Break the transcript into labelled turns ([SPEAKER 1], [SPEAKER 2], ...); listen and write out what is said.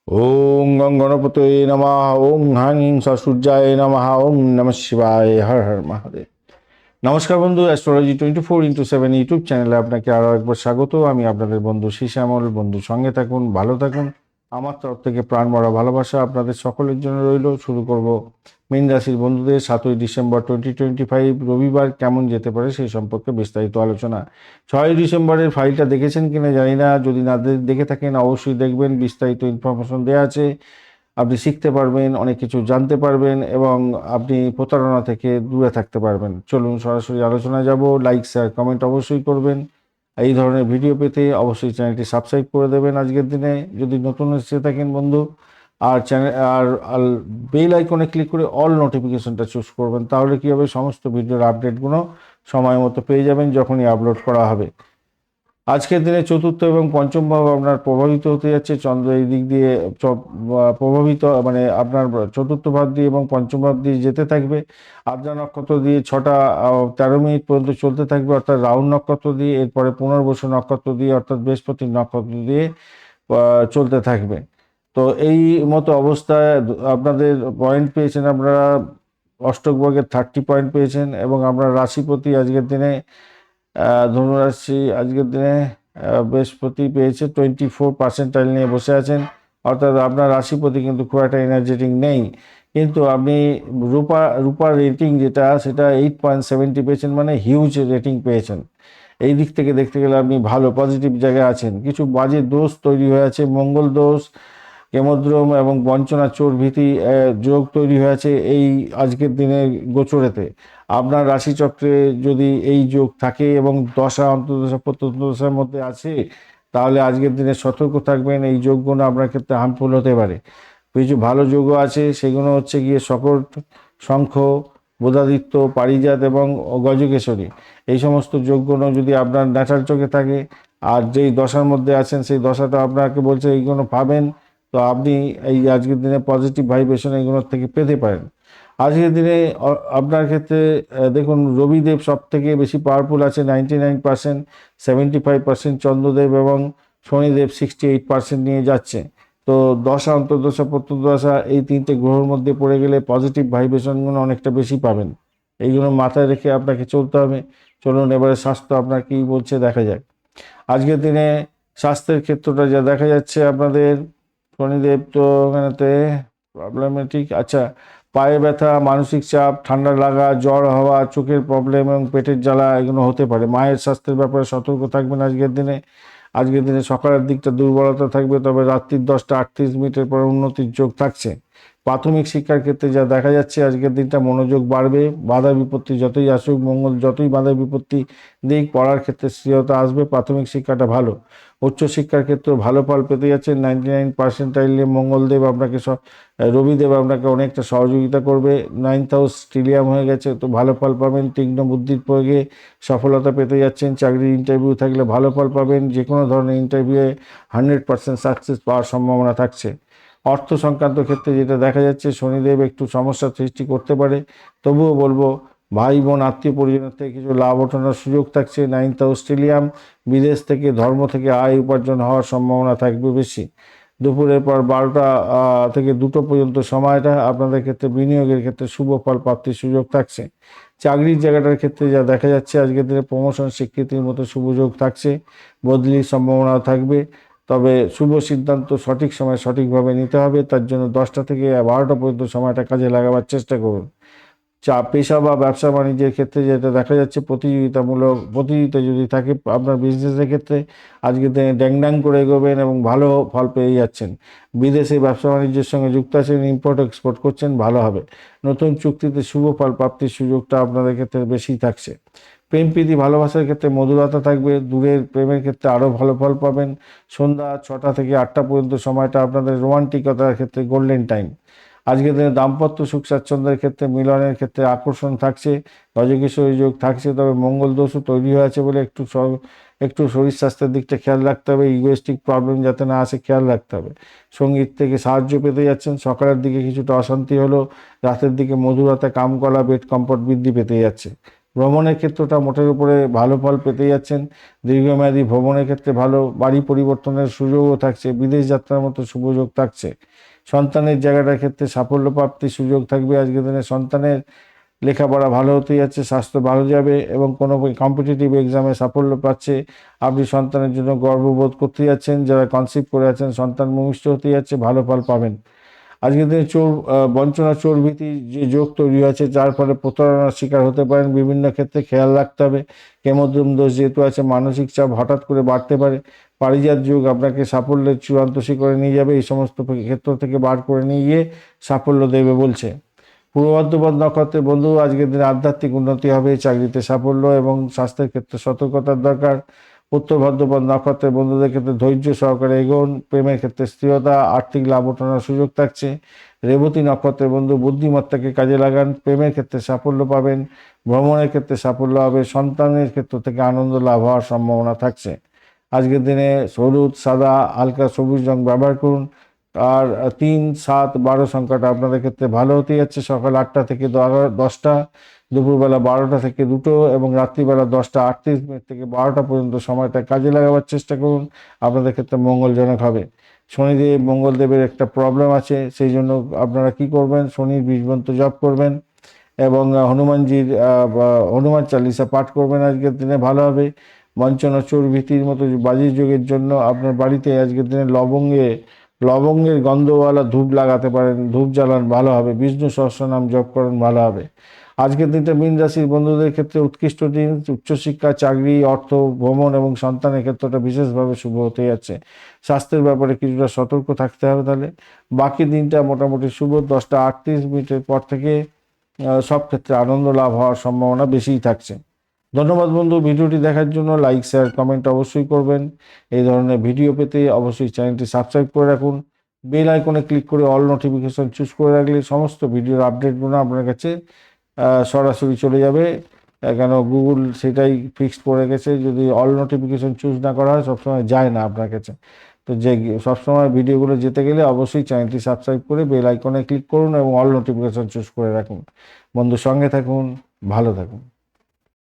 [SPEAKER 1] ওং গং গণপতয়ে নমঃ। ওং হাং সূর্যায় নমঃ। ওং নমঃ শিবায়। হর হর মহাদেব। নমস্কার বন্ধু, অ্যাস্ট্রোলজি 24x7 ইউটিউব চ্যানেলে আপনাকে আরও একবার স্বাগত। আমি আপনাদের বন্ধু শ্যামল। বন্ধু সঙ্গে থাকুন, ভালো থাকুন। আমার তরফ থেকে প্রাণ ভরা ভালোবাসা আপনাদের সকলের জন্য রইল। শুরু করব মীন রাশির বন্ধুদের 7ই ডিসেম্বর 2025 রবিবার কেমন যেতে পারে সেই সম্পর্কে বিস্তারিত আলোচনা। 6ই ডিসেম্বরের ফাইলটা দেখেছেন কিনা জানি না, যদি না দেখে থাকেন অবশ্যই দেখবেন। বিস্তারিত ইনফরমেশন দেওয়া আছে, আপনি শিখতে পারবেন, অনেক কিছু জানতে পারবেন এবং আপনি প্রতারণা থেকে দূরে থাকতে পারবেন। চলুন সরাসরি আলোচনায় যাব। লাইক শেয়ার কমেন্ট অবশ্যই করবেন। এই ধরনের ভিডিও পেতে অবশ্যই চ্যানেলটি সাবস্ক্রাইব করে দেবেন আজকের দিনে যদি নতুন এসে থাকেন বন্ধু। আর চ্যানেল আর বেল আইকনে ক্লিক করে অল নোটিফিকেশনটা চুজ করবেন, তাহলে কী হবে, সমস্ত ভিডিওর আপডেটগুলো সময় মতো পেয়ে যাবেন যখনই আপলোড করা হবে। আজকের দিনে চতুর্থ এবং পঞ্চম ভাব আপনার প্রভাবিত হতে যাচ্ছে। চন্দ্র এই দিক দিয়ে প্রভাবিত, মানে আপনার চতুর্থ ভাব দিয়ে এবং পঞ্চম ভাব দিয়ে যেতে থাকবে। আদ্রা নক্ষত্র দিয়ে 6টা 13 মিনিট পর্যন্ত চলতে থাকবে, অর্থাৎ রাহুল নক্ষত্র দিয়ে। এরপরে পুনর্বসু নক্ষত্র দিয়ে অর্থাৎ বৃহস্পতির নক্ষত্র দিয়ে চলতে থাকবে। তো এই মতো অবস্থায় আপনাদের পয়েন্ট পেয়েছেন আপনারা, অষ্টক বর্গের 30 পয়েন্ট পেয়েছেন এবং আপনার রাশিপতি আজকের দিনে ধনুরাশি আজকের দিনে বৃহস্পতি পেয়েছে 24% নিয়ে বসে আছেন। অর্থাৎ আপনার রাশিপতি কিন্তু খুব একটা এনার্জেটিক নেই, কিন্তু আপনি রূপার রেটিং যেটা সেটা 8.70 পেয়েছেন, মানে হিউজ রেটিং পেয়েছেন। এই দিক থেকে দেখতে গেলে আপনি ভালো পজিটিভ জায়গায় আছেন। কিছু বাজে দোষ তৈরি হয়ে আছে, মঙ্গল দোষ, কেমদ্রম এবং বঞ্চনা চোর ভীতি যোগ তৈরি হয়েছে এই আজকের দিনে গোচরেতে। আপনার রাশিচক্রে যদি এই যোগ থাকে এবং দশা অন্তর্দশা প্রত্যন্তদশার মধ্যে আছে, তাহলে আজকের দিনে সতর্ক থাকবেন। এই যোগগুলো আপনার ক্ষেত্রে হার্মফুল হতে পারে। কিছু ভালো যোগও আছে, সেগুলো হচ্ছে গিয়ে শকট, শঙ্খ, বোধাদিত্য, পারিজাত এবং গজকেশরী। এই সমস্ত যোগগুলো যদি আপনার ন্যাচারাল চোখে থাকে আর যেই দশার মধ্যে আছেন সেই দশাটা আপনাকে বলছে এইগুলো পাবেন, তো আপনি এই আজকের দিনে পজিটিভ ভাইব্রেশন এইগুলোর থেকে পেতে পারেন। আজকের দিনে আপনার ক্ষেত্রে দেখুন, রবিদেব সব থেকে বেশি পাওয়ারফুল আছে 99%, 75% চন্দ্রদেব এবং শনিদেব 68% নিয়ে যাচ্ছে। তো দশা অন্তর্দশা প্রত্যন্তদশা এই 3টে গ্রহের মধ্যে পড়ে গেলে পজিটিভ ভাইব্রেশনগুলো অনেকটা বেশি পাবেন। এইগুলো মাথায় রেখে আপনাকে চলতে হবে। চলুন এবারে স্বাস্থ্য আপনার কী বলছে দেখা যাক। আজকের দিনে স্বাস্থ্যের ক্ষেত্রটা যা দেখা যাচ্ছে, আপনাদের শনিদেব তো এখানেতে প্রবলেমেটিক। আচ্ছা, পায়ে ব্যথা, মানসিক চাপ, ঠান্ডা লাগা, জ্বর হওয়া, চোখের প্রবলেম এবং পেটের জ্বালা এগুলো হতে পারে। মায়ের স্বাস্থ্যের ব্যাপারে সতর্ক থাকবেন আজকের দিনে। আজকের দিনে সকালের দিকটা দুর্বলতা থাকবে, তবে রাত্রির 10টা 38 মিনিটের পর উন্নতির যোগ থাকছে। প্রাথমিক শিক্ষার ক্ষেত্রে যা দেখা যাচ্ছে, আজকের দিনটা মনোযোগ বাড়বে। বাধা বিপত্তি যতই আসুক, মঙ্গল যতই বাধা বিপত্তি দিক, পড়ার ক্ষেত্রে স্থিরতা আসবে। প্রাথমিক শিক্ষাটা ভালো। উচ্চশিক্ষার ক্ষেত্রেও ভালো ফল পেতে যাচ্ছেন। 99% মঙ্গলদেব আপনাকে রবিদেব আপনাকে অনেকটা সহযোগিতা করবে। 9th হাউস স্টিলিয়াম হয়ে গেছে, তো ভালো ফল পাবেন। তীক্ষ্ণ বুদ্ধির প্রয়োগে সফলতা পেতে যাচ্ছেন। চাকরির ইন্টারভিউ থাকলে ভালো ফল পাবেন। যে কোনো ধরনের ইন্টারভিউয়ে 100% সাকসেস পাওয়ার সম্ভাবনা থাকছে। অর্থ সংক্রান্ত ক্ষেত্রে যেটা দেখা যাচ্ছে, শনিদেব একটু সমস্যার সৃষ্টি করতে পারে। তবুও বলবো, ভাই বোন আত্মীয় পরিজনের থেকে কিছু লাভ ওঠানোর সুযোগ থাকছে। 9th অস্ট্রেলিয়াম, বিদেশ থেকে ধর্ম থেকে আয় উপার্জন হওয়ার সম্ভাবনা থাকবে বেশি। দুপুরের পর 12টা থেকে 2টো পর্যন্ত সময়টা আপনাদের ক্ষেত্রে বিনিয়োগের ক্ষেত্রে শুভ ফল প্রাপ্তির সুযোগ থাকছে। চাকরির জায়গাটার ক্ষেত্রে যা দেখা যাচ্ছে, আজকের দিনে প্রমোশন স্বীকৃতির মতো শুভ যোগ থাকছে। বদলির সম্ভাবনা থাকবে, তবে শুভ সিদ্ধান্ত সঠিক সময় সঠিকভাবে নিতে হবে। তার জন্য 10টা থেকে 12টা পর্যন্ত সময়টা কাজে লাগাবার চেষ্টা করুন। পেশা বা ব্যবসা বাণিজ্যের ক্ষেত্রে যেটা দেখা যাচ্ছে, প্রতিযোগিতা যদি থাকে আপনার বিজনেসের ক্ষেত্রে, আজকে ড্যাং করে এগোবেন এবং ভালো ফল পেয়ে যাচ্ছেন। বিদেশে ব্যবসা বাণিজ্যের সঙ্গে যুক্ত আছেন, ইম্পোর্ট এক্সপোর্ট করছেন, ভালো হবে। নতুন চুক্তিতে শুভ ফল প্রাপ্তির সুযোগটা আপনাদের ক্ষেত্রে বেশি থাকছে। প্রেম প্রীতি ভালোবাসার ক্ষেত্রে মধুরতা থাকবে। দূরের প্রেমের ক্ষেত্রে আরও ভালো ফল পাবেন। সন্ধ্যা 6টা থেকে 8টা পর্যন্ত সময়টা আপনাদের রোমান্টিকতার ক্ষেত্রে গোল্ডেন টাইম। আজকের দিনে দাম্পত্য সুখ স্বাচ্ছন্দ্যের ক্ষেত্রে, মিলনের ক্ষেত্রে আকর্ষণ থাকছে। গজকেশরী যোগ থাকছে, তবে মঙ্গল দোষও তৈরি হয়েছে বলে একটু শরীর স্বাস্থ্যের দিকটা খেয়াল রাখতে হবে। ইগোয়েস্টিক প্রবলেম যাতে না আসে খেয়াল রাখতে হবে। সঙ্গীত থেকে সাহায্য পেতে যাচ্ছেন। সকালের দিকে কিছুটা অশান্তি হলো, রাতের দিকে মধুরতা, কামকলা, বেড কমফর্ট বৃদ্ধি পেতে যাচ্ছে। ভ্রমণের ক্ষেত্রটা মোটের উপরে ভালো ফল পেতে যাচ্ছেন। দীর্ঘমেয়াদী ভ্রমণের ক্ষেত্রে ভালো, বাড়ি পরিবর্তনের সুযোগও থাকছে, বিদেশ যাত্রার মতো সুযোগ থাকছে। সন্তানের জায়গাটার ক্ষেত্রে সাফল্য প্রাপ্তির সুযোগ থাকবে। আজকের দিনে সন্তানের লেখাপড়া ভালো হতে যাচ্ছে, স্বাস্থ্য ভালো যাবে এবং কোনো কম্পিটিটিভ এক্সামে সাফল্য পাচ্ছে। আপনি সন্তানের জন্য গর্ববোধ করতে যাচ্ছেন। যারা কনসিভ করে আছেন, সন্তান ভূমিষ্ঠ হতে যাচ্ছে, ভালো ফল পাবেন। আজকের দিনে বঞ্চনা চোরভীতি যে যোগ তৈরি হয়েছে, যার ফলে প্রতারণার শিকার হতে পারেন। বিভিন্ন ক্ষেত্রে খেয়াল রাখতে হবে। কেমদ্রম দোষ যেহেতু আছে, মানসিক চাপ হঠাৎ করে বাড়তে পারে। পারিজাত যোগ আপনাকে সাফল্যের চূড়ান্ত শিখরে নিয়ে যাবে, এই সমস্ত ক্ষেত্র থেকে বার করে নিয়ে গিয়ে সাফল্য দেবে বলছে। পূর্ব ভাদ্রপদ নক্ষত্রের বন্ধু, আজকের দিনে আধ্যাত্মিক উন্নতি হবে, চাকরিতে সাফল্য এবং স্বাস্থ্যের ক্ষেত্রে সতর্কতার দরকার। উত্তর ভাদ্রপদ নক্ষত্রের বন্ধুদের ক্ষেত্রে ধৈর্য সহকারে এগোন, প্রেমের ক্ষেত্রে স্থিরতা, আর্থিক লাভ ওঠানোর সুযোগ থাকছে। রেবতী নক্ষত্রের বন্ধু, বুদ্ধিমত্তাকে কাজে লাগান, প্রেমের ক্ষেত্রে সাফল্য পাবেন, ভ্রমণের ক্ষেত্রে সাফল্য হবে, সন্তানের ক্ষেত্র থেকে আনন্দ লাভ হওয়ার সম্ভাবনা থাকছে। আজকের দিনে হলুদ, সাদা, হালকা সবুজ রং ব্যবহার করুন। আর 3, 7, 12 সংখ্যাটা আপনাদের ক্ষেত্রে ভালো হতে যাচ্ছে। সকাল 8টা থেকে 10টা, দুপুরবেলা 12টা থেকে 2টো এবং রাত্রিবেলা 10টা 38 মিনিট থেকে 12টা পর্যন্ত সময়টা কাজে লাগাবার চেষ্টা করুন, আপনাদের ক্ষেত্রে মঙ্গলজনক হবে। শনিদেব মঙ্গলদেবের একটা প্রবলেম আছে, সেই জন্য আপনারা কি করবেন, শনির বীজমন্ত্র জপ করবেন এবং হনুমানজির হনুমান চালিসা পাঠ করবেন। আজকের দিনে ভালো হবে। বঞ্চনা চোর ভীতির মতো বাজির যোগের জন্য আপনার বাড়িতে আজকের দিনে লবঙ্গের গন্ধওয়ালা ধূপ লাগাতে পারেন, ধূপ জ্বালান, ভালো হবে। বিষ্ণু সহস্রনাম জপ করেন, ভালো হবে। আজকের দিনটা মীন রাশির বন্ধুদের ক্ষেত্রে উৎকৃষ্ট দিন। উচ্চশিক্ষা, চাকরি, অর্থ, ভ্রমণ এবং সন্তানের ক্ষেত্রটা বিশেষভাবে শুভ হতে যাচ্ছে। স্বাস্থ্যের ব্যাপারে কিছুটা সতর্ক থাকতে হবে। তাহলে বাকি দিনটা মোটামুটি শুভ। 10টা 38 মিনিটের পর থেকে সব ক্ষেত্রে আনন্দ লাভ হওয়ার সম্ভাবনা বেশিই থাকছে। ধন্যবাদ বন্ধু, ভিডিওটি দেখার জন্য। লাইক, শেয়ার, কমেন্ট অবশ্যই করবেন। এই ধরনের ভিডিও পেতে অবশ্যই চ্যানেলটি সাবস্ক্রাইব করে রাখুন। বেল আইকনে ক্লিক করে অল নোটিফিকেশন চুজ করে রাখলে সমস্ত ভিডিওর আপডেটগুলো আপনার কাছে সরাসরি চলে যাবে। কেন গুগল সেটাই ফিক্সড করে গেছে, যদি অল নোটিফিকেশন চুজ না করা হয় সবসময় যায় না আপনার কাছে। তো যে সবসময় ভিডিওগুলো যেতে গেলে অবশ্যই চ্যানেলটি সাবস্ক্রাইব করে বেল আইকনে ক্লিক করুন এবং অল নোটিফিকেশন চুজ করে রাখুন। বন্ধু, সঙ্গে থাকুন, ভালো থাকুন।